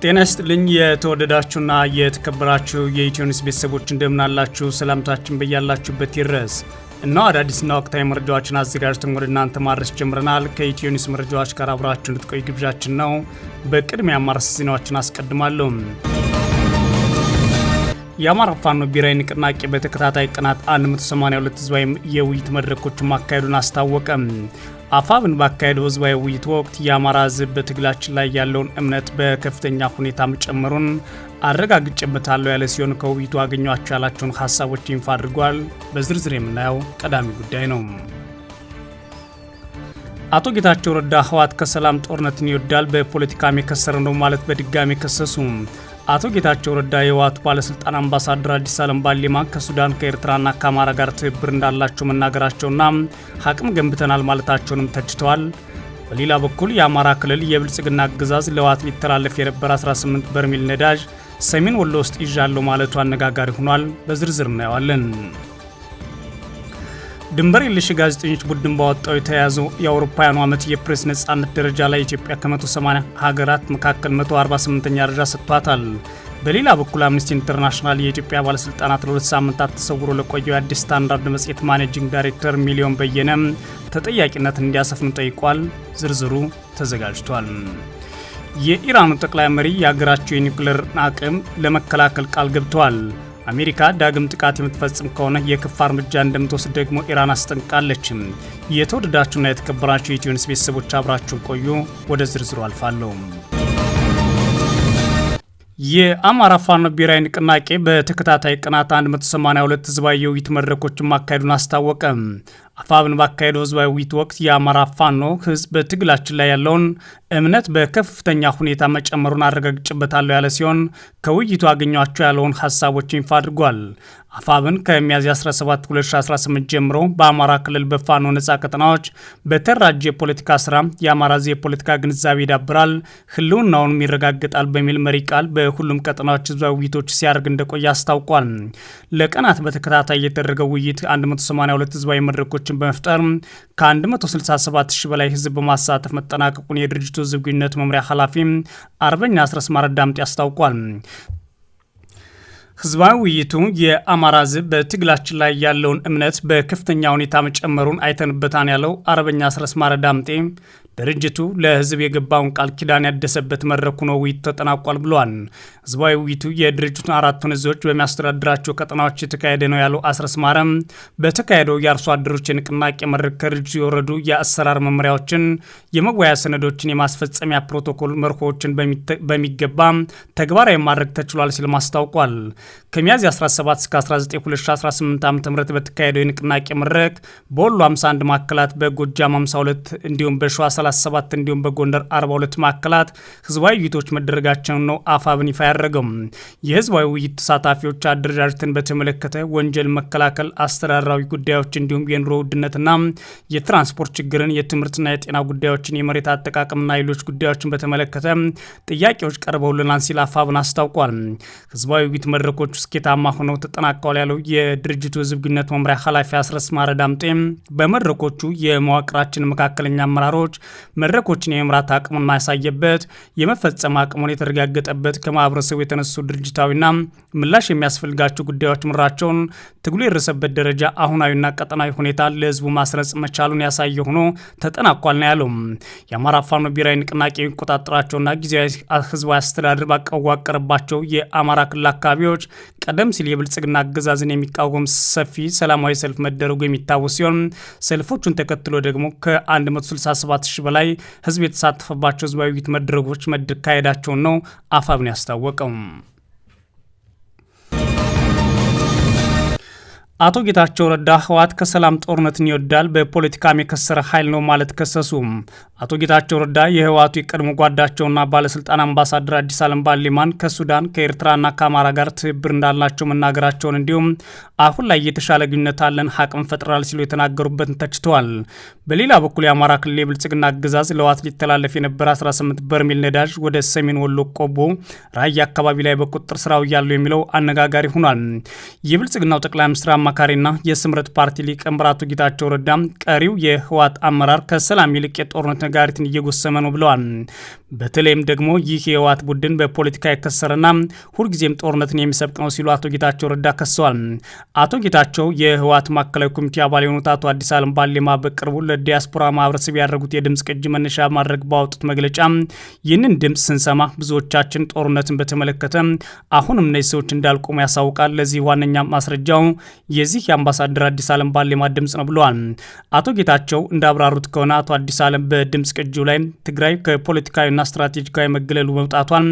ጤና ይስጥልኝ የተወደዳችሁና የተከበራችሁ የኢትዮኒውስ ቤተሰቦች እንደምናላችሁ ሰላምታችን በያላችሁበት ይድረስ። እና አዳዲስና ወቅታዊ መረጃዎችን አዘጋጅተን ወደ እናንተ ማድረስ ጀምረናል። ከኢትዮኒውስ መረጃዎች ጋር አብራችሁ እንድትቆዩ ግብዣችን ነው። በቅድሚያ ማርስ ዜናዎችን አስቀድማለሁ። የአማራ ፋኖ ብሔራዊ ንቅናቄ በተከታታይ ቀናት 182 ህዝባዊ የውይይት መድረኮችን ማካሄዱን አስታወቀ። አፋብን ባካሄደው ህዝባዊ ውይይት ወቅት የአማራ ህዝብ በትግላችን ላይ ያለውን እምነት በከፍተኛ ሁኔታ መጨመሩን አረጋግጬበታለሁ ያለ ሲሆን ከውይይቱ አገኟቸው ያላቸውን ሀሳቦች ይፋ አድርጓል። በዝርዝር የምናየው ቀዳሚ ጉዳይ ነው። አቶ ጌታቸው ረዳ ህወሓት ከሰላም ጦርነትን ይወዳል፣ በፖለቲካም የከሰረ ነው ማለት በድጋሚ ከሰሱ። አቶ ጌታቸው ረዳ የህወሓቱ ባለስልጣን አምባሳደር አዲስ ዓለም ባሌማ ከሱዳን ከኤርትራና ከአማራ ጋር ትብብር እንዳላቸው መናገራቸውና አቅም ገንብተናል ማለታቸውንም ተችተዋል። በሌላ በኩል የአማራ ክልል የብልጽግና አገዛዝ ለህወሓት ሊተላለፍ የነበረ 18 በርሜል ነዳጅ ሰሜን ወሎ ውስጥ ይዣለሁ ማለቱ አነጋጋሪ ሆኗል። በዝርዝር እናየዋለን። ድንበር የለሽ ጋዜጠኞች ቡድን ባወጣው የተያዘው የአውሮፓውያኑ ዓመት የፕሬስ ነጻነት ደረጃ ላይ ኢትዮጵያ ከ180 ሀገራት መካከል 148ኛ ደረጃ ሰጥቷታል። በሌላ በኩል አምነስቲ ኢንተርናሽናል የኢትዮጵያ ባለስልጣናት ለ2 ሳምንታት ተሰውሮ ለቆየው የአዲስ ስታንዳርድ መጽሔት ማኔጂንግ ዳይሬክተር ሚሊዮን በየነ ተጠያቂነትን እንዲያሰፍኑ ጠይቋል። ዝርዝሩ ተዘጋጅቷል። የኢራኑ ጠቅላይ መሪ የሀገራቸው የኒውክሌር አቅም ለመከላከል ቃል ገብተዋል። አሜሪካ ዳግም ጥቃት የምትፈጽም ከሆነ የከፋ እርምጃ እንደምትወስድ ደግሞ ኢራን አስጠንቅቃለች። የተወደዳችሁና የተከበራችሁ የኢትዮኒውስ ቤተሰቦች አብራችሁ ቆዩ። ወደ ዝርዝሩ አልፋለሁ። የአማራ ፋኖ ብሔራዊ ንቅናቄ በተከታታይ ቀናት 182 ህዝባዊ የውይይት መድረኮችን ማካሄዱን አስታወቀ። አፋብን ባካሄደው ህዝባዊ ውይይት ወቅት የአማራ ፋኖ ህዝብ በትግላችን ላይ ያለውን እምነት በከፍተኛ ሁኔታ መጨመሩን አረጋግጬበታለሁ ያለ ሲሆን ከውይይቱ አገኟቸው ያለውን ሀሳቦች ይፋ አድርጓል። አፋብን ከሚያዝያ 17 2018 ጀምሮ በአማራ ክልል በፋኖ ነጻ ቀጠናዎች በተራጀ የፖለቲካ ስራ የአማራ ህዝብ የፖለቲካ ግንዛቤ ይዳብራል፣ ህልውናውንም ይረጋገጣል በሚል መሪ ቃል በሁሉም ቀጠናዎች ህዝባዊ ውይይቶች ሲያደርግ እንደቆየ አስታውቋል። ለቀናት በተከታታይ የተደረገው ውይይት 182 ህዝባዊ መድረኮችን በመፍጠር ከ167 ሺህ በላይ ህዝብ በማሳተፍ መጠናቀቁን የድርጅቱ ህዝብ ግንኙነት መምሪያ ኃላፊ አርበኛ አስረስ ማረዳምጤ አስታውቋል። ህዝባዊ ውይይቱ የአማራ ህዝብ በትግላችን ላይ ያለውን እምነት በከፍተኛ ሁኔታ መጨመሩን አይተንበታን ያለው አርበኛ አስረስ ማረዳምጤ ድርጅቱ ለህዝብ የገባውን ቃል ኪዳን ያደሰበት መድረክ ሆኖ ውይይቱ ተጠናቋል ብሏል። ህዝባዊ ውይይቱ የድርጅቱን አራቱን እዞች በሚያስተዳድራቸው ቀጠናዎች የተካሄደ ነው ያለው አስረስ ማረም በተካሄደው የአርሶ አደሮች የንቅናቄ መድረክ ከድርጅቱ የወረዱ የአሰራር መመሪያዎችን፣ የመወያያ ሰነዶችን፣ የማስፈጸሚያ ፕሮቶኮል መርሆችን በሚገባ ተግባራዊ ማድረግ ተችሏል ሲል ማስታውቋል። ከሚያዝያ 17 እስከ 19 2018 ዓ.ም በተካሄደው የንቅናቄ መድረክ በወሎ 51 ማዕከላት፣ በጎጃም 52 እንዲሁም በሸዋ 37 እንዲሁም በጎንደር 42 ማዕከላት ህዝባዊ ውይይቶች መደረጋቸውን ነው አፋብን ይፋ ያደረገው። የህዝባዊ ውይይት ተሳታፊዎች አደረጃጀትን በተመለከተ ወንጀል መከላከል፣ አስተዳደራዊ ጉዳዮች እንዲሁም የኑሮ ውድነትና የትራንስፖርት ችግርን፣ የትምህርትና የጤና ጉዳዮችን፣ የመሬት አጠቃቀምና ሌሎች ጉዳዮችን በተመለከተ ጥያቄዎች ቀርበውልናል ሲል አፋብን አስታውቋል። ህዝባዊ ውይይት መድረኮች ስኬታማ ሆነው ተጠናቀዋል ያለው የድርጅቱ ህዝብ ግንኙነት መምሪያ ኃላፊ አስረስ ማረዳምጤ በመድረኮቹ የመዋቅራችን መካከለኛ አመራሮች መድረኮችን የመምራት አቅሙን ማያሳየበት፣ የመፈጸም አቅሙን የተረጋገጠበት፣ ከማህበረሰቡ የተነሱ ድርጅታዊና ምላሽ የሚያስፈልጋቸው ጉዳዮች ምራቸውን ትግሉ የደረሰበት ደረጃ አሁናዊና ቀጠናዊ ሁኔታ ለህዝቡ ማስረጽ መቻሉን ያሳየ ሆኖ ተጠናቋል ነው ያለው። የአማራ ፋኖ ብሔራዊ ንቅናቄ የሚቆጣጠራቸውና ጊዜያዊ ህዝባዊ አስተዳደር ባዋቀረባቸው የአማራ ክልል አካባቢዎች ቀደም ሲል የብልጽግና አገዛዝን የሚቃወም ሰፊ ሰላማዊ ሰልፍ መደረጉ የሚታወስ ሲሆን ሰልፎቹን ተከትሎ ደግሞ ከ167 ሺህ በላይ ህዝብ የተሳተፈባቸው ህዝባዊ ውይይት መድረኮች መካሄዳቸውን ነው አፋብን ያስታወቀው። አቶ ጌታቸው ረዳ ህወሓት ከሰላም ጦርነትን ይወዳል፣ በፖለቲካም የከሰረ ኃይል ነው ማለት ከሰሱ። አቶ ጌታቸው ረዳ የህወሓቱ የቀድሞ ጓዳቸውና ባለስልጣን አምባሳደር አዲስ ዓለም ባሌማን ከሱዳን ከኤርትራና ከአማራ ጋር ትብብር እንዳላቸው መናገራቸውን እንዲሁም አሁን ላይ የተሻለ ግንኙነት አለን፣ አቅም ፈጥራል ሲሉ የተናገሩበትን ተችተዋል። በሌላ በኩል የአማራ ክልል የብልጽግና አገዛዝ ለህወሓት ሊተላለፍ የነበረ 18 በርሜል ነዳጅ ወደ ሰሜን ወሎ ቆቦ ራያ አካባቢ ላይ በቁጥጥር ስር አውሏል የሚለው አነጋጋሪ ሆኗል። የብልጽግናው ጠቅላይ ሚኒስትር አማካሪና የስምረት ፓርቲ ሊቀመንበር አቶ ጌታቸው ረዳ ቀሪው የህወሓት አመራር ከሰላም ይልቅ የጦርነት ነጋሪትን እየጎሰመ ነው ብለዋል። በተለይም ደግሞ ይህ የህወሓት ቡድን በፖለቲካ የከሰረና ሁልጊዜም ጦርነትን የሚሰብቅ ነው ሲሉ አቶ ጌታቸው ረዳ ከሰዋል። አቶ ጌታቸው የህወሓት ማዕከላዊ ኮሚቴ አባል የሆኑት አቶ አዲስ ዓለም ባሌማ በቅርቡ ለዲያስፖራ ማህበረሰብ ያደረጉት የድምፅ ቅጂ መነሻ ማድረግ ባወጡት መግለጫ ይህንን ድምፅ ስንሰማ ብዙዎቻችን ጦርነትን በተመለከተ አሁንም እነዚህ ሰዎች እንዳልቆሙ ያሳውቃል። ለዚህ ዋነኛ ማስረጃው የዚህ የአምባሳደር አዲስ ዓለም ባሌማ ድምፅ ነው ብለዋል። አቶ ጌታቸው እንዳብራሩት ከሆነ አቶ አዲስ ዓለም በድምፅ ቅጂው ላይ ትግራይ ከፖለቲካዊና ስትራቴጂካዊ መገለሉ መውጣቷን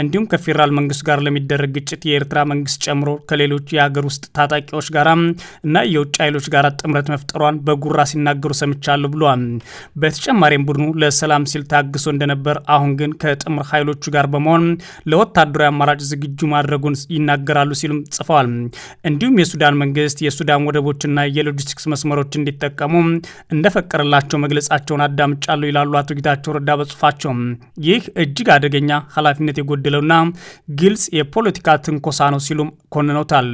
እንዲሁም ከፌዴራል መንግስቱ ጋር ለሚደረግ ግጭት የኤርትራ መንግስት ጨምሮ ከሌሎች የሀገር ውስጥ ታጣቂዎች ጋር እና የውጭ ኃይሎች ጋር ጥምረት መፍጠሯን በጉራ ሲናገሩ ሰምቻለሁ ብለዋል። በተጨማሪም ቡድኑ ለሰላም ሲል ታግሶ እንደነበር አሁን ግን ከጥምር ኃይሎቹ ጋር በመሆን ለወታደራዊ አማራጭ ዝግጁ ማድረጉን ይናገራሉ ሲሉም ጽፈዋል። እንዲሁም የሱዳን መንግስት የሱዳን ወደቦችና የሎጂስቲክስ መስመሮች እንዲጠቀሙ እንደፈቀደላቸው መግለጻቸውን አዳምጫለሁ ይላሉ አቶ ጌታቸው ረዳ በጽሁፋቸው። ይህ እጅግ አደገኛ ኃላፊነት የጎደለውና ግልጽ የፖለቲካ ትንኮሳ ነው ሲሉም ኮንነውታል።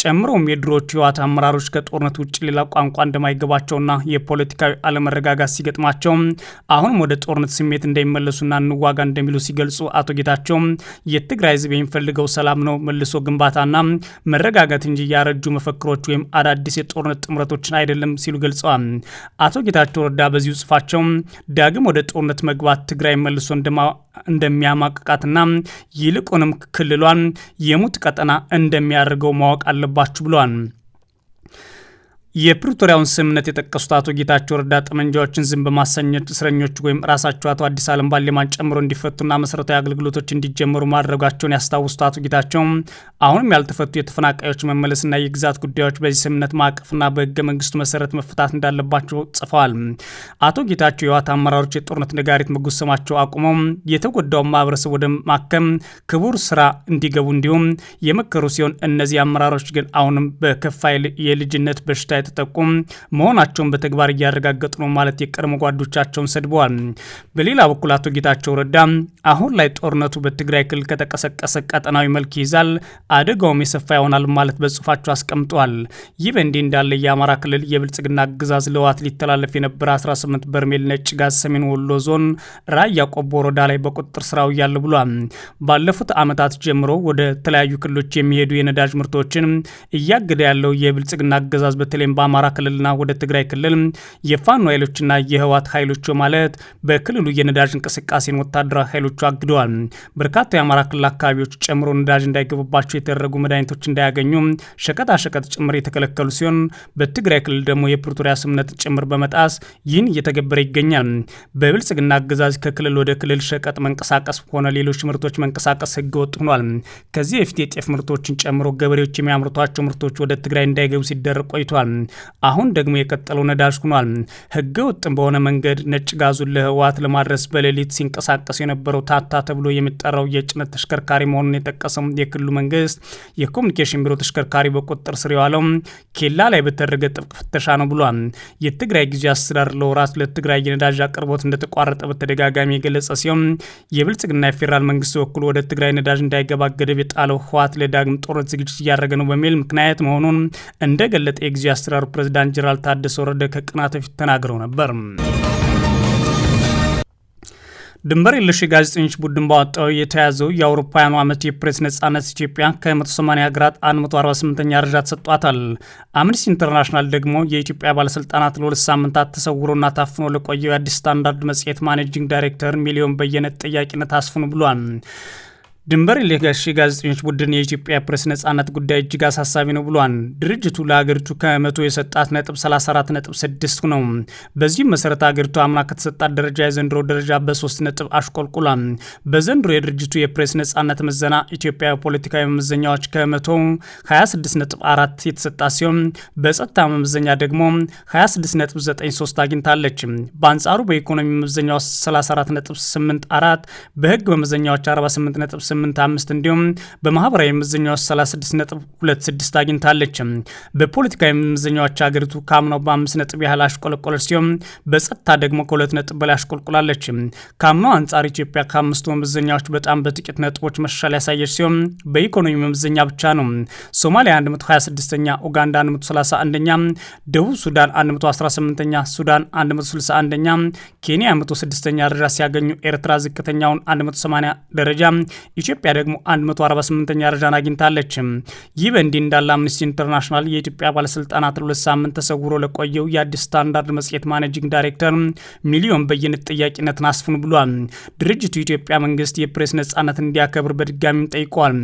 ጨምሮም የድሮዎቹ ህወሓት አመራሮች ከጦርነት ውጭ ሌላ ቋንቋ እንደማይገባቸውና የፖለቲካዊ አለመረጋጋት ሲገጥማቸው አሁንም ወደ ጦርነት ስሜት እንደሚመለሱና እንዋጋ እንደሚሉ ሲገልጹ አቶ ጌታቸው የትግራይ ህዝብ የሚፈልገው ሰላም ነው፣ መልሶ ግንባታና መረጋጋት እንጂ ያረጁ መፈክሮች ወይም አዳዲስ የጦርነት ጥምረቶችን አይደለም ሲሉ ገልጸዋል። አቶ ጌታቸው ረዳ በዚሁ ጽፋቸው ዳግም ወደ ጦርነት መግባት ትግራይ መልሶ እንደሚያማቅቃትና ይልቁንም ክልሏን የሙት ቀጠና እንደሚያደርገው ማወቅ አለባችሁ ብለዋል። የፕሪቶሪያውን ስምምነት የጠቀሱት አቶ ጌታቸው ረዳ ጠመንጃዎችን ዝም በማሰኘት እስረኞች ወይም ራሳቸው አቶ አዲስ ዓለም ባሌማን ጨምሮ እንዲፈቱና መሰረታዊ አገልግሎቶች እንዲጀመሩ ማድረጋቸውን ያስታውሱት አቶ ጌታቸው አሁንም ያልተፈቱ የተፈናቃዮች መመለስና የግዛት ጉዳዮች በዚህ ስምምነት ማዕቀፍና በህገ መንግስቱ መሰረት መፈታት እንዳለባቸው ጽፈዋል። አቶ ጌታቸው የህወሓት አመራሮች የጦርነት ነጋሪት መጎሰማቸው አቁመው የተጎዳውን ማህበረሰብ ወደ ማከም ክቡር ስራ እንዲገቡ እንዲሁም የመከሩ ሲሆን እነዚህ አመራሮች ግን አሁንም በከፋ የልጅነት በሽታ የተጠቁም መሆናቸውን በተግባር እያረጋገጡ ነው ማለት የቀድሞ ጓዶቻቸውን ሰድበዋል። በሌላ በኩል አቶ ጌታቸው ረዳ አሁን ላይ ጦርነቱ በትግራይ ክልል ከተቀሰቀሰ ቀጠናዊ መልክ ይዛል፣ አደጋውም የሰፋ ይሆናል ማለት በጽሁፋቸው አስቀምጠዋል። ይህ በእንዲህ እንዳለ የአማራ ክልል የብልጽግና አገዛዝ ለህወሓት ሊተላለፍ የነበረ 18 በርሜል ነጭ ጋዝ ሰሜን ወሎ ዞን ራያ ቆቦ ወረዳ ላይ በቁጥጥር ስራው ያለ ብሏል። ባለፉት ዓመታት ጀምሮ ወደ ተለያዩ ክልሎች የሚሄዱ የነዳጅ ምርቶችን እያገደ ያለው የብልጽግና አገዛዝ በተለይ በአማራ ክልልና ወደ ትግራይ ክልል የፋኖ ኃይሎችና የህወሓት ኃይሎች ማለት በክልሉ የነዳጅ እንቅስቃሴን ወታደራዊ ኃይሎቹ አግደዋል። በርካታ የአማራ ክልል አካባቢዎች ጨምሮ ነዳጅ እንዳይገቡባቸው የተደረጉ መድኃኒቶች እንዳያገኙ ሸቀጣሸቀጥ ጭምር የተከለከሉ ሲሆን በትግራይ ክልል ደግሞ የፕሪቶሪያ ስምምነት ጭምር በመጣስ ይህን እየተገበረ ይገኛል። በብልጽግና አገዛዝ ከክልል ወደ ክልል ሸቀጥ መንቀሳቀስ ሆነ ሌሎች ምርቶች መንቀሳቀስ ህገወጥ ሆኗል። ከዚህ በፊት የጤፍ ምርቶችን ጨምሮ ገበሬዎች የሚያምርቷቸው ምርቶች ወደ ትግራይ እንዳይገቡ ሲደረግ ቆይቷል። አሁን ደግሞ የቀጠለው ነዳጅ ሆኗል። ህገ ወጥ በሆነ መንገድ ነጭ ጋዙን ለህወሓት ለማድረስ በሌሊት ሲንቀሳቀስ የነበረው ታታ ተብሎ የሚጠራው የጭነት ተሽከርካሪ መሆኑን የጠቀሰው የክልሉ መንግስት የኮሚኒኬሽን ቢሮ ተሽከርካሪ በቁጥጥር ስር የዋለው ኬላ ላይ በተደረገ ጥብቅ ፍተሻ ነው ብሏል። የትግራይ ጊዜያዊ አስተዳደር ለወራት ለትግራይ የነዳጅ አቅርቦት እንደተቋረጠ በተደጋጋሚ የገለጸ ሲሆን የብልጽግና የፌዴራል መንግስት በኩል ወደ ትግራይ ነዳጅ እንዳይገባ ገደብ የጣለው ህወሓት ለዳግም ጦርነት ዝግጅት እያደረገ ነው በሚል ምክንያት መሆኑን እንደገለጠ የጊዜያዊ አስተዳደሩ ፕሬዝዳንት ጀነራል ታደሰ ወረደ ከቀናት በፊት ተናግረው ነበር። ድንበር የለሽ የጋዜጠኞች ቡድን ባወጣው የተያዘው የአውሮፓውያኑ ዓመት የፕሬስ ነጻነት ኢትዮጵያ ከ180 ሀገራት 148ኛ ደረጃ ተሰጥቷታል። አምነስቲ ኢንተርናሽናል ደግሞ የኢትዮጵያ ባለስልጣናት ለ2 ሳምንታት ተሰውሮና ታፍኖ ለቆየው የአዲስ ስታንዳርድ መጽሔት ማኔጂንግ ዳይሬክተር ሚሊዮን በየነ ተጠያቂነት አስፍኑ ብሏል። ድንበር የለሽ ጋዜጠኞች ቡድን የኢትዮጵያ ፕሬስ ነጻነት ጉዳይ እጅግ አሳሳቢ ነው ብሏል። ድርጅቱ ለሀገሪቱ ከመቶ የሰጣት ነጥብ 34.6 ነው። በዚህም መሰረት ሀገሪቱ አምና ከተሰጣት ደረጃ የዘንድሮ ደረጃ በ3 ነጥብ አሽቆልቁሏል። በዘንድሮ የድርጅቱ የፕሬስ ነጻነት ምዘና ኢትዮጵያ ፖለቲካዊ መመዘኛዎች ከመቶ 26.4 የተሰጣት ሲሆን በጸጥታ መመዘኛ ደግሞ 26.93 አግኝታለች። በአንጻሩ በኢኮኖሚ መመዘኛዎች 34.84፣ በህግ መመዘኛዎች 48 36.85 እንዲሁም በማህበራዊ መመዘኛዎች 36.26 አግኝታለች። በፖለቲካዊ መመዘኛዎች ሀገሪቱ ካምናው በ5 ነጥብ ያህል አሽቆለቆለች ሲሆን በጸጥታ ደግሞ ከ2 ነጥብ በላይ አሽቆልቁላለች። ካምናው አንጻር ኢትዮጵያ ከአምስቱ መመዘኛዎች በጣም በጥቂት ነጥቦች መሻሻል ያሳየች ሲሆን በኢኮኖሚ መመዘኛ ብቻ ነው ሶማሊያ 126ኛ፣ ኡጋንዳ 131ኛ፣ ደቡብ ሱዳን 118ኛ፣ ሱዳን 161ኛ፣ ኬንያ 106ኛ ደረጃ ሲያገኙ ኤርትራ ዝቅተኛውን 180 ደረጃ፣ ኢትዮጵያ ደግሞ 148ኛ ደረጃን አግኝታለች። ይህ በእንዲህ እንዳለ አምነስቲ ኢንተርናሽናል የኢትዮጵያ ባለስልጣናት ለ2 ሳምንት ተሰውሮ ለቆየው የአዲስ ስታንዳርድ መጽሔት ማኔጂንግ ዳይሬክተር ሚሊዮን በየነ ጥያቄነትን አስፍኑ ብሏል። ድርጅቱ የኢትዮጵያ መንግስት የፕሬስ ነጻነት እንዲያከብር በድጋሚም ጠይቋል።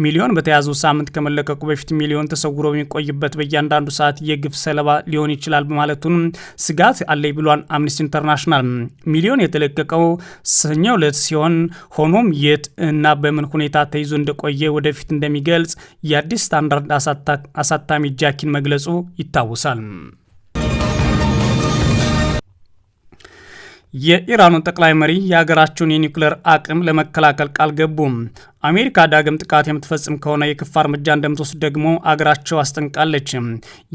ሚሊዮን በተያዘው ሳምንት ከመለቀቁ በፊት ሚሊዮን ተሰውሮ በሚቆይበት በእያንዳንዱ ሰዓት የግፍ ሰለባ ሊሆን ይችላል በማለቱን ስጋት አለኝ ብሏል አምነስቲ ኢንተርናሽናል። ሚሊዮን የተለቀቀው ሰኞ ዕለት ሲሆን ሆኖም የት እና በምን ሁኔታ ተይዞ እንደቆየ ወደፊት እንደሚገልጽ የአዲስ ስታንዳርድ አሳታሚ ጃኪን መግለጹ ይታወሳል። የኢራኑን ጠቅላይ መሪ የሀገራቸውን የኒውክሌር አቅም ለመከላከል ቃል ገቡ። አሜሪካ ዳግም ጥቃት የምትፈጽም ከሆነ የከፋ እርምጃ እንደምትወስድ ደግሞ አገራቸው አስጠንቃለች።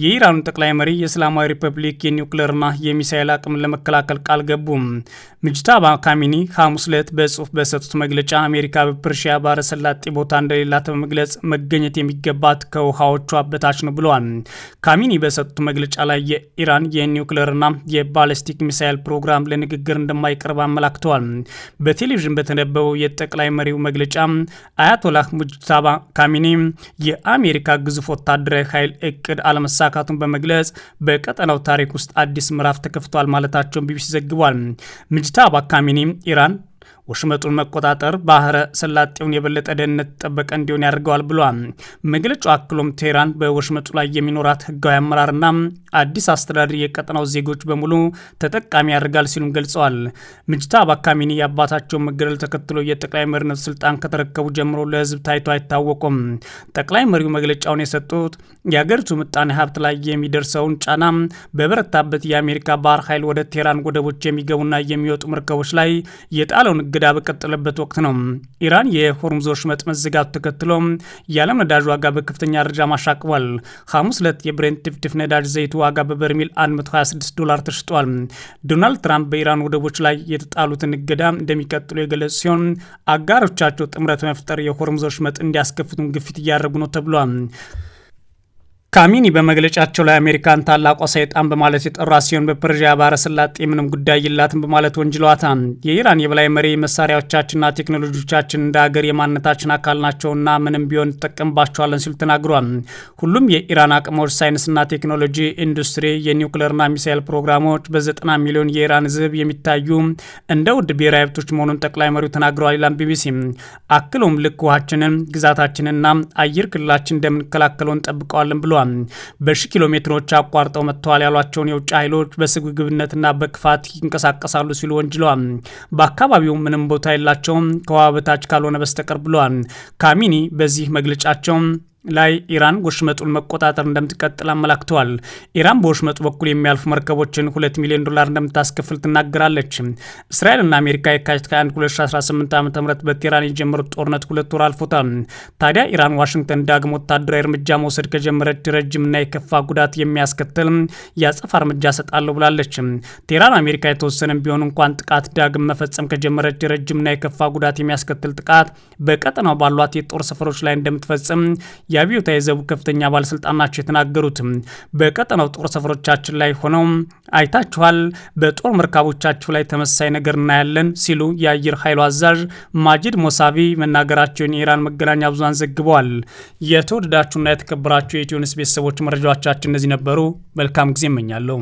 የኢራኑ ጠቅላይ መሪ የእስላማዊ ሪፐብሊክ የኒውክሌርና የሚሳኤል አቅም ለመከላከል ቃል ገቡ። ሙጅታባ ካሚኒ ሐሙስ ዕለት በጽሁፍ በሰጡት መግለጫ አሜሪካ በፐርሺያ ባህረ ሰላጤ ቦታ እንደሌላት በመግለጽ መገኘት የሚገባት ከውሃዎቿ በታች ነው ብለዋል። ካሚኒ በሰጡት መግለጫ ላይ የኢራን የኒውክሌርና የባለስቲክ ሚሳኤል ፕሮግራም ለንግግር እንደማይቀርብ አመላክተዋል። በቴሌቪዥን በተነበበው የጠቅላይ መሪው መግለጫ አያቶላህ ሙጅታባ ካሚኒ የአሜሪካ ግዙፍ ወታደራዊ ኃይል እቅድ አለመሳካቱን በመግለጽ በቀጠናው ታሪክ ውስጥ አዲስ ምዕራፍ ተከፍቷል ማለታቸውን ቢቢሲ ዘግቧል። ሙጅታባ ካሚኒ ኢራን ወሽመጡን መቆጣጠር ባህረ ሰላጤውን የበለጠ ደህንነት ጠበቀ እንዲሆን ያደርገዋል ብሏል። መግለጫው አክሎም ቴህራን በወሽመጡ ላይ የሚኖራት ህጋዊ አመራርና አዲስ አስተዳደር የቀጠናው ዜጎች በሙሉ ተጠቃሚ ያደርጋል ሲሉም ገልጸዋል። ሙጅታባ ካሚኒ የአባታቸውን መገደል ተከትሎ የጠቅላይ መሪነት ስልጣን ከተረከቡ ጀምሮ ለህዝብ ታይቶ አይታወቁም። ጠቅላይ መሪው መግለጫውን የሰጡት የአገሪቱ ምጣኔ ሀብት ላይ የሚደርሰውን ጫና በበረታበት የአሜሪካ ባህር ኃይል ወደ ቴህራን ወደቦች የሚገቡና የሚወጡ መርከቦች ላይ የጣለውን እገዳ በቀጠለበት ወቅት ነው። ኢራን የሆርሙዝ ወሽመጥ መዘጋቱ ተከትሎ የዓለም ነዳጅ ዋጋ በከፍተኛ ደረጃ ማሻቅቧል። ሐሙስ ዕለት የብሬንት ድፍድፍ ነዳጅ ዘይቱ ዋጋ በበርሜል $126 ተሽጧል። ዶናልድ ትራምፕ በኢራን ወደቦች ላይ የተጣሉትን እገዳ እንደሚቀጥሉ የገለጹ ሲሆን አጋሮቻቸው ጥምረት መፍጠር የሆርሙዝ ወሽመጥ እንዲያስከፍቱን ግፊት እያደረጉ ነው ተብሏል። ካሚኒ በመግለጫቸው ላይ አሜሪካን ታላቋ ሰይጣን በማለት የጠራ ሲሆን በፐርሺያ ባህረ ሰላጤ ምንም ጉዳይ የላትም በማለት ወንጅለዋታል። የኢራን የበላይ መሪ መሳሪያዎቻችንና ቴክኖሎጂዎቻችን እንደ ሀገር የማንነታችን አካል ናቸውና ምንም ቢሆን እንጠቀምባቸዋለን ሲሉ ተናግሯል። ሁሉም የኢራን አቅሞች፣ ሳይንስና ቴክኖሎጂ፣ ኢንዱስትሪ፣ የኒውክሌርና ሚሳኤል ፕሮግራሞች በ90 ሚሊዮን የኢራን ሕዝብ የሚታዩ እንደ ውድ ብሔራዊ ሀብቶች መሆኑን ጠቅላይ መሪው ተናግረዋል ይላል ቢቢሲ። አክሎም ልክ ውሃችንን፣ ግዛታችንና አየር ክልላችን እንደምንከላከለው እንጠብቀዋለን ብሏል። በሺህ ኪሎ ሜትሮች አቋርጠው መጥተዋል ያሏቸውን የውጭ ኃይሎች በስግብግብነትና በክፋት ይንቀሳቀሳሉ ሲሉ ወንጅለዋል። በአካባቢው ምንም ቦታ የላቸውም ከውሃ በታች ካልሆነ በስተቀር ብለዋል። ካሚኒ በዚህ መግለጫቸው ላይ ኢራን ወሽመጡን መቆጣጠር እንደምትቀጥል አመላክተዋል። ኢራን በወሽመጡ በኩል የሚያልፉ መርከቦችን $2 ሚሊዮን እንደምታስከፍል ትናገራለች። እስራኤልና አሜሪካ የካቲት 2018 ዓ.ም በቴህራን የጀመሩት ጦርነት 2 ወር አልፎታል። ታዲያ ኢራን ዋሽንግተን ዳግም ወታደራዊ እርምጃ መውሰድ ከጀመረች ረጅምና የከፋ ጉዳት የሚያስከትል የአጸፋ እርምጃ ሰጣለሁ ብላለች። ቴህራን አሜሪካ የተወሰነም ቢሆን እንኳን ጥቃት ዳግም መፈጸም ከጀመረች ረጅምና የከፋ ጉዳት የሚያስከትል ጥቃት በቀጠናው ባሏት የጦር ሰፈሮች ላይ እንደምትፈጽም የአብዮታዊ ዘቡ ከፍተኛ ባለስልጣን ናቸው የተናገሩት። በቀጠናው ጦር ሰፈሮቻችን ላይ ሆነው አይታችኋል፣ በጦር መርከቦቻችሁ ላይ ተመሳሳይ ነገር እናያለን ሲሉ የአየር ኃይሉ አዛዥ ማጂድ ሞሳቪ መናገራቸውን የኢራን መገናኛ ብዙሃን ዘግበዋል። የተወደዳችሁና የተከበራችሁ የኢትዮ ኒውስ ቤተሰቦች መረጃዎቻችን እነዚህ ነበሩ። መልካም ጊዜ እመኛለሁ።